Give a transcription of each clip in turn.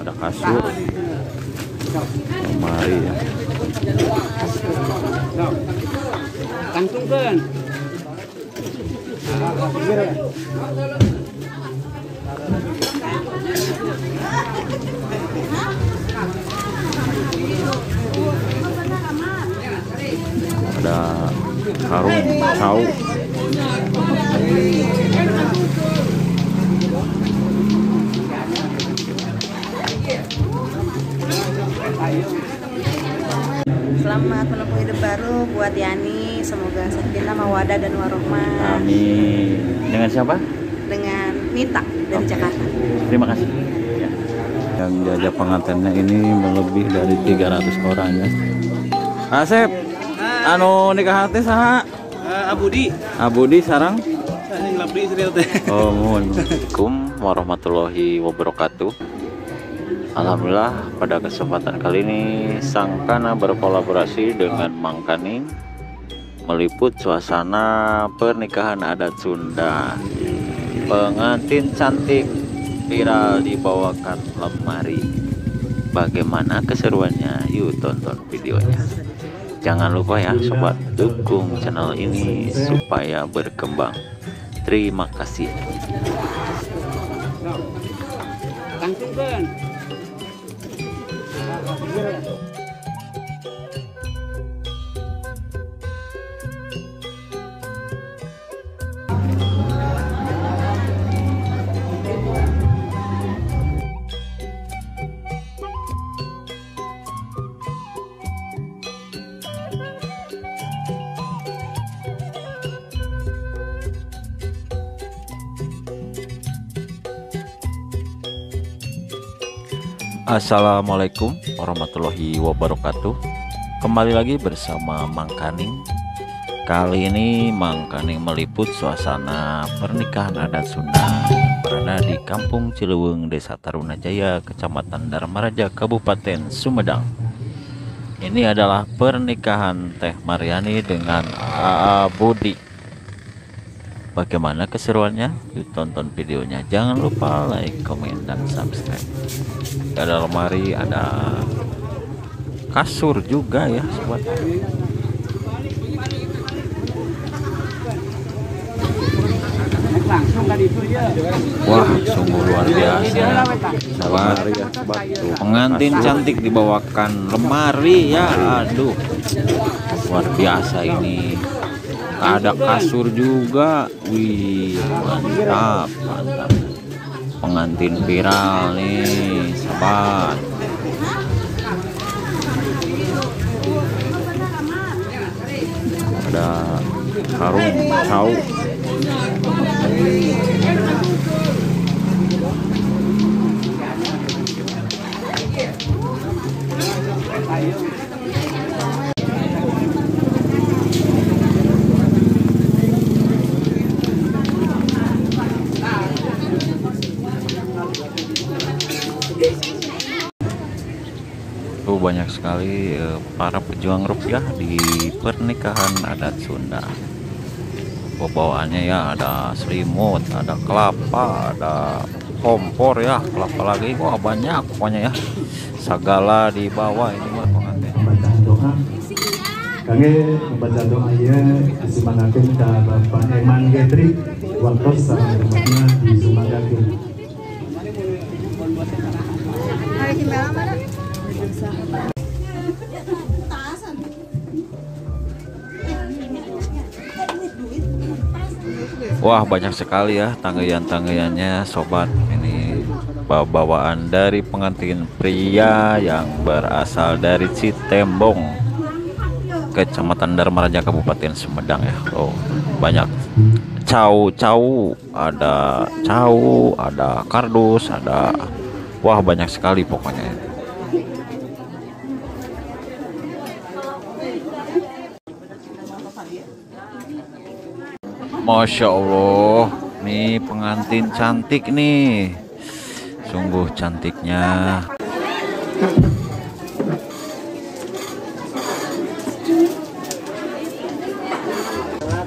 ada kasur, lemari ya. Kantungkan. Ada karung cau. Selamat menempuh hidup baru buat Yani. Semoga sakinah, mawadah dan warohmah. Amin. Dengan siapa? Dengan Nita dari Jakarta. Terima kasih. Ya. Yang diajak pengantinnya ini melebih dari 300 orang ya. Asep, anu nikah hati saha? Abudi. Abudi sarang? Lapri serial teh. Oh, mohon. Assalamualaikum warahmatullahi wabarakatuh. Alhamdulillah pada kesempatan kali ini Sangkana berkolaborasi dengan Mang Kaning meliput suasana pernikahan adat Sunda. Pengantin cantik viral dibawakan lemari. Bagaimana keseruannya? Yuk tonton videonya. Jangan lupa ya sobat, dukung channel ini supaya berkembang. Terima kasih. Kantungkan. Assalamualaikum warahmatullahi wabarakatuh. Kembali lagi bersama Mang Kaning. Kali ini Mang Kaning meliput suasana pernikahan adat Sunda berada di Kampung Cileweng, Desa Tarunajaya, Kecamatan Dharmaraja, Kabupaten Sumedang. Ini adalah pernikahan Teh Mariani dengan AA Budi. Bagaimana keseruannya? Yuk tonton videonya. Jangan lupa like, komen, dan subscribe. Ada lemari, ada kasur juga ya sobat. Wah, sungguh luar biasa sobat. Pengantin cantik dibawakan lemari ya. Aduh, luar biasa ini. Ada kasur juga. Wih, mantap, mantap. Pengantin viral nih sahabat. Ada karung cau. Banyak sekali para pejuang rupiah di pernikahan adat Sunda. Bawaannya ya ada selimut, ada kelapa, ada kompor ya, kelapa lagi. Wah banyak pokoknya ya, segala dibawa ini mah pengantin. Membaca doa, kami membaca doa ya disemangatin ke Bapak Eman Gedri, waktu sama rumahnya di Sumagakin. Wah banyak sekali ya tanggayan-tanggayannya sobat. Ini bawaan dari pengantin pria yang berasal dari Citembong, Kecamatan Dharmaraja, Kabupaten Sumedang ya. Oh banyak cau, ada kardus, ada, wah banyak sekali pokoknya. Masya Allah, nih pengantin cantik nih, sungguh cantiknya.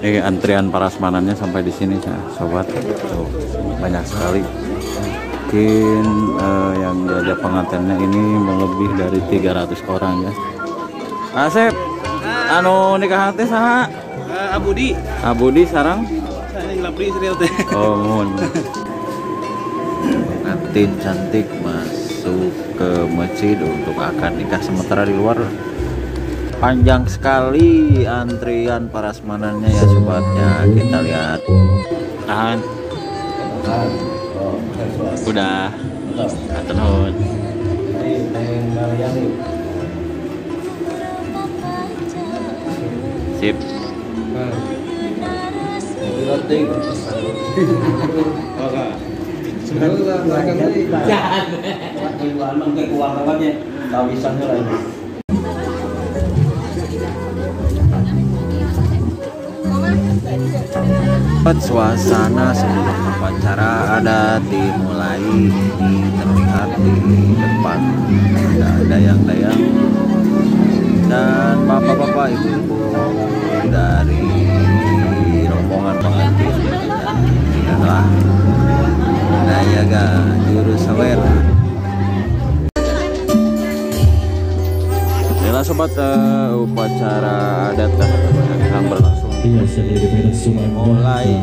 Ini antrian parasmanannya sampai di sini ya, sobat. Tuh, banyak sekali. mungkin yang diajak pengantinnya ini melebih dari 300 orang ya. Asep, anu nikah teh saha? Abudi. Abudi sarang? Saya yang lapri serial teh. Oh, mohon. Pengantin cantik masuk ke masjid untuk akad nikah, sementara di luar panjang sekali antrian parasmanannya ya sobatnya. Kita lihat. Tahan. Udah. Atenun. Sip. Suasana sebelum upacara adat dimulai, ini terlihat di depan ada dayang-dayang dan bapak-bapak, ibu-ibu dari rombongan pengantin. Ini adalah Dayaga Juru Sawer. Inilah sobat, upacara adat akan berlangsung. Mulai.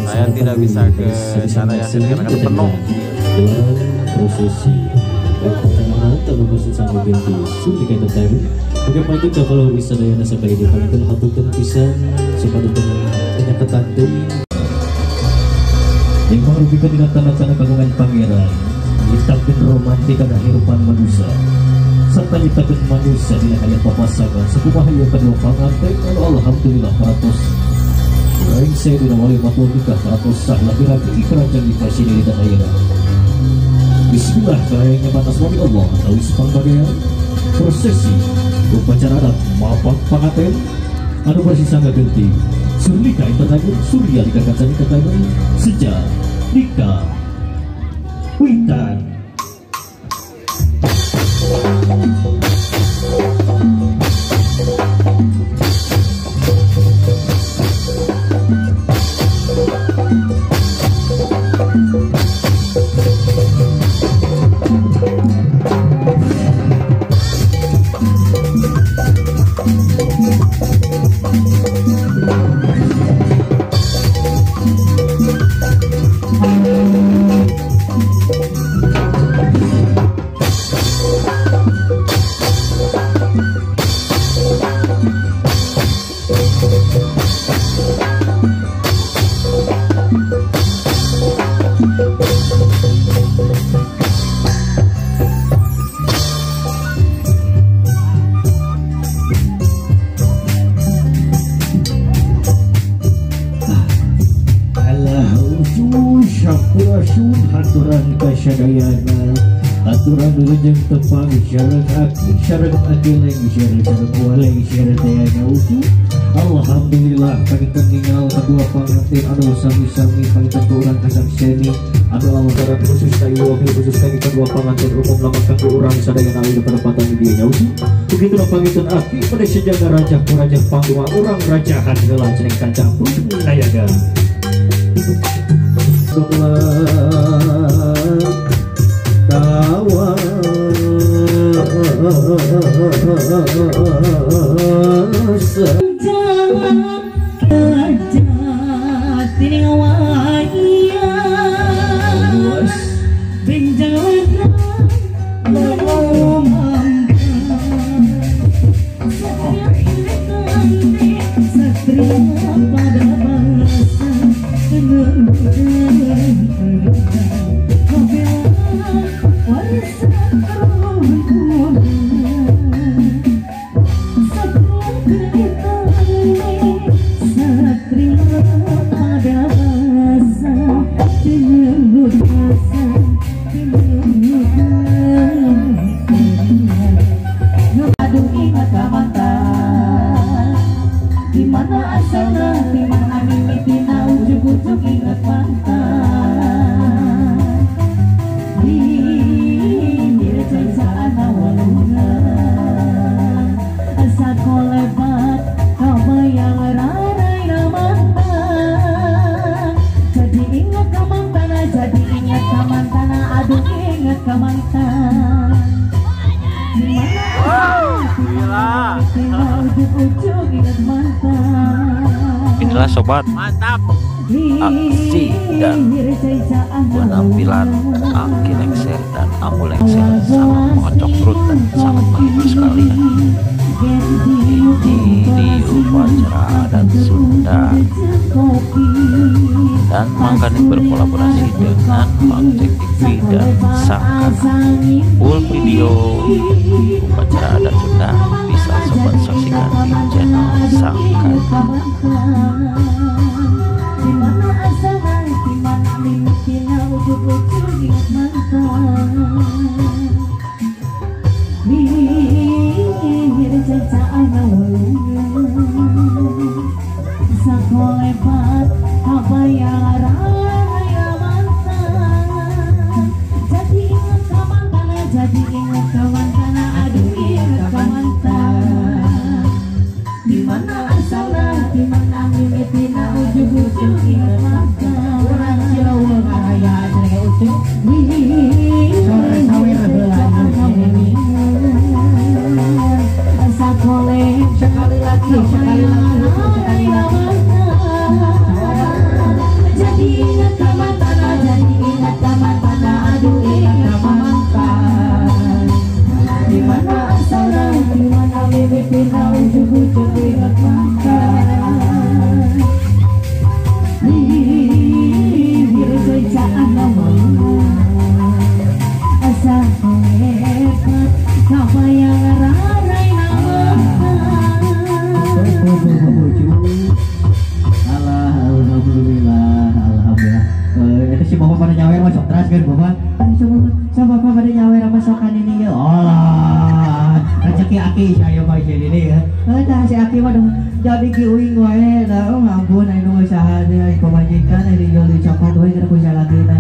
Saya tidak bisa ke sana ya, karena penuh. Prosesi bagaimana itu kalau wisatanya sampai di depan itu hatukan pisan supaya penyakatan yang merugikan dengan tanda-tanda kagungan pangeran, nyiptakan romantika dan kehidupan manusia, serta nyiptakan manusia di ayat papasangan sekumahaya kedua pengantin. Alhamdulillah paratos Raing saya dinawali matul nikah paratos sah laki-laki kerajaan di fasini di tanah air. Bismillah, kayaknya batas wali Allah atau sepang bagian prosesi upacara adat mapak pengantin anu bersisa nggak ganti surlika intertagun surya dikatakan intertagun sejak nikah witan. Aturan kasyadayana, aturan rejeng tepang syarat ageleng syarat waleng syarat dayana uku. Alhamdulillah pangitan tinggal kedua pengantin anu sami-sami pangitan ke urang kasakseni anu alamaran khusus kayu wakil khusus kami kedua pengantin umum lamakan ke urang sadayana awi penempatan di dia uku. Begitulah pangitan aki pada sejaga raja pangdua urang rajahan gelah ceneng kancang pun nayaga. Tawa Inilah sobat, Mantap. aksi dan penampilan Aki Lengser dan Amu Lengser sangat mengocok perut dan sangat menghibur sekali ya. Ini di upacara adat Sunda dan Mangkaning berkolaborasi dengan Mangcek TV dan Sangkana. Full video upacara adat Sunda bisa sobat saksikan di channel Sangkana. Dimana asalnya, dimana mimpinya, ujung-ujung ingat mantan. Bihir cecaan awalnya sakolepat kabayaraya mantan. Jadi ingat kawan kana, jadi ingat kawan kana, aduh ingat kawan mantan. Dimana asalnya, dimana mimpinya, ujung-ujung ingat mantan. Orang Jawa karaya jadi ujung. Sore sawir sekali lagi, sekali jadi ingat kaman tanah, jadi ingat kaman tanah, aduh ingat kaman mantan. Dimana asalnya, dimana mimpinya, ujung-ujung ingat mantan. Bihir cecaan namanya asa hebat, kabayang rarai Alhamdulillah. Itu si bapak pada nyawer masuk teras kan bapak? Sama bapak pada nyawer masakan ini ya. Allah, rezeki Aki saya masih ini ya. Tah si Aki mah jadi kiuing wae dah. Oh ampun, anu usaha dia pemajikan ini jual di coklat wae kada kusa lagi na.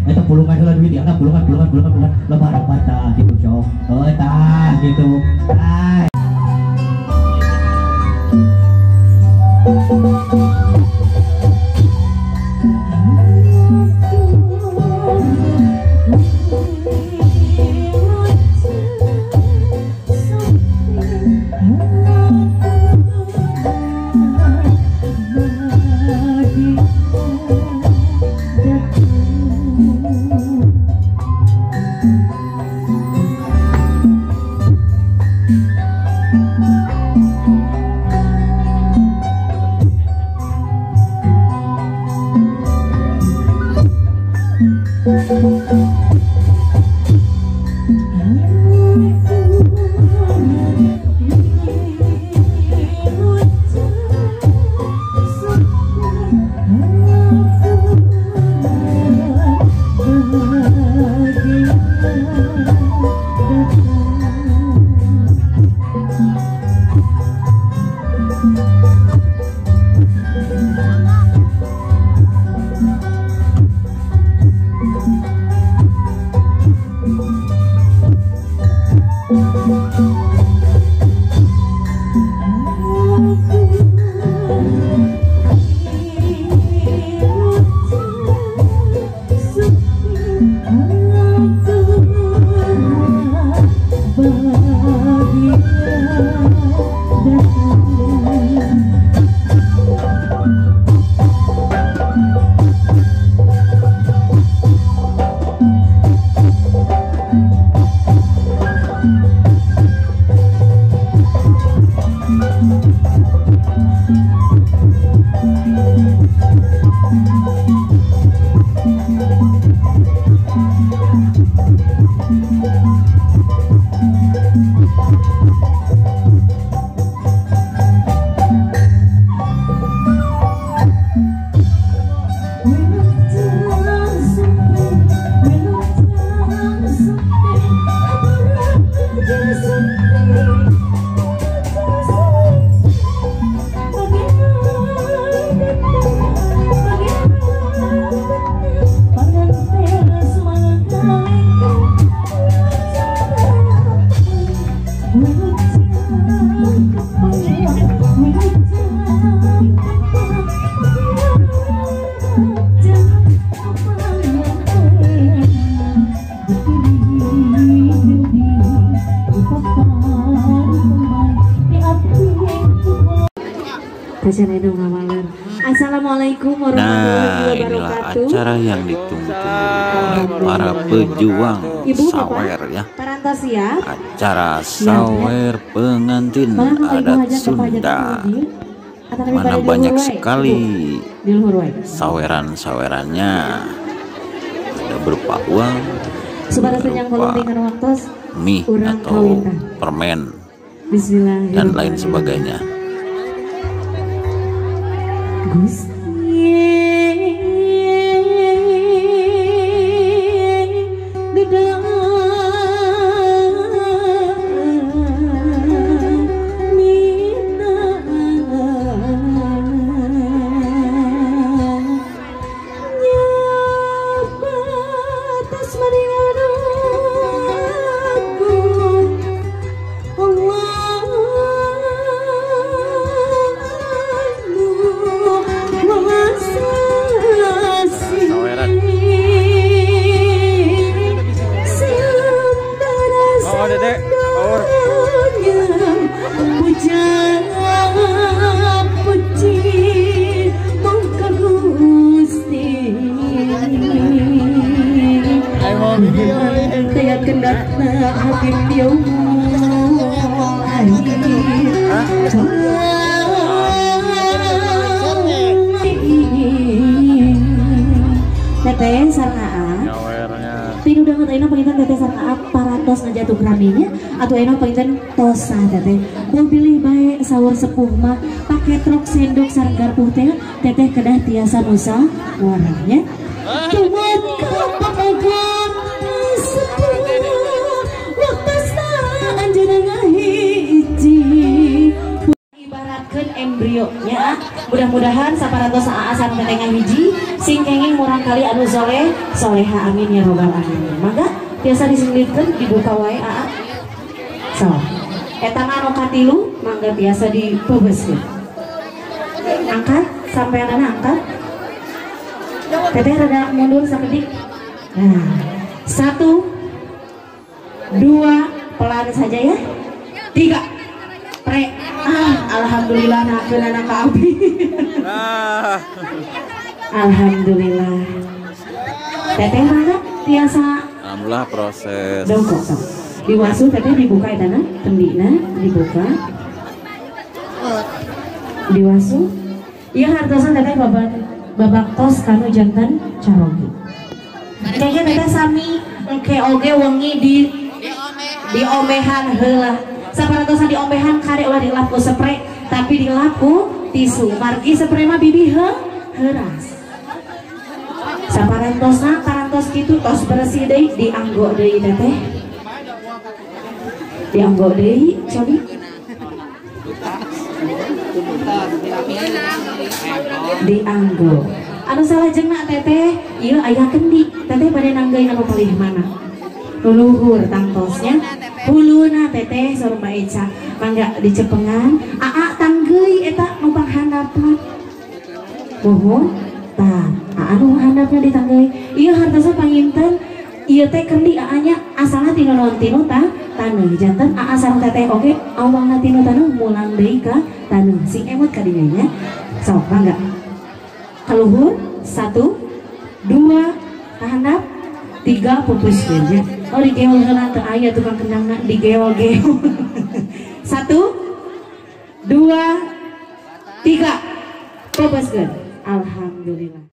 Eta pulungan heula duit ya, pulungan lebar patah gitu sok. Tah gitu. When Assalamualaikum Nah, warahmatullahi inilah wabarakatuh. acara yang ditunggu oleh para pejuang Ibu, sawer ya. Parantos ya. Acara sawer pengantin adat Sunda. Mana banyak sekali saweran-sawerannya. Ada berupa uang, berupa mie atau permen dan lain sebagainya. Teteh sarana tinu udah ngetahin penginten teteh sarana parantos ngajatuh keraminya atau enak penginten tosa teteh mau pilih baik sahur sepuh mah pakai truk sendok sarang garpuh teh teteh kedah tiasa nusa warnanya tumat kapagogan sepuh waktu anjana ngahiji ibaratkan embrionya mudah-mudahan saparantos aasan teteh ngahiji sing kenging murang kali anu soleh soleha amin ya robbal alamin. Mangga biasa diselipkeun dibuka wae aa. So, eta anu katilu mangga biasa dipeubeskeun. Angkat sampai anak angkat. Teteh rada mundur sakedik. Nah, 1 2 pelan saja ya. 3 pre. Alhamdulillah nakeun anak ka abdi. Alhamdulillah. Teteh mana tiasa Alhamdulillah proses dongkok sok. Diwasu teteh dibuka etana, tendina dibuka. Diwasu. Ieu hartosan teteh babak tos kanu jantan carogi. Kayaknya teteh sami engke oge wengi di omehan heula. Saparantosan di omehan kare ulah dilap ku spray, tapi dilap ku tisu. Margi spray mah bibi heuras. Saparantosna parantos kitu tos bersih deui dianggo deui teteh. Dianggo deui cobi. Dianggo. Anu salajengna teteh ieu aya kendi. Teteh bade nanggeui anu palih mana? Luluhur tangtosnya. Huluna teteh saur Eca. Mangga dicepengan. Aa tanggeui eta nu panghandapna. Mohon tah anu handapnya ditanggai iya hartosan panginten iya teh kendi aanya asalna tinu non tinu taneuh janten aa sareng teteh oge awangna tinu taneuh mulang deui ka taneuh sing emot ka dinya nya sok mangga kaluhur 1 2 kahandap 3 pupuskeun nya oh digeol heula teu aya tukang kendangna digeol-geol 1 2 3 pupuskeun alhamdulillah.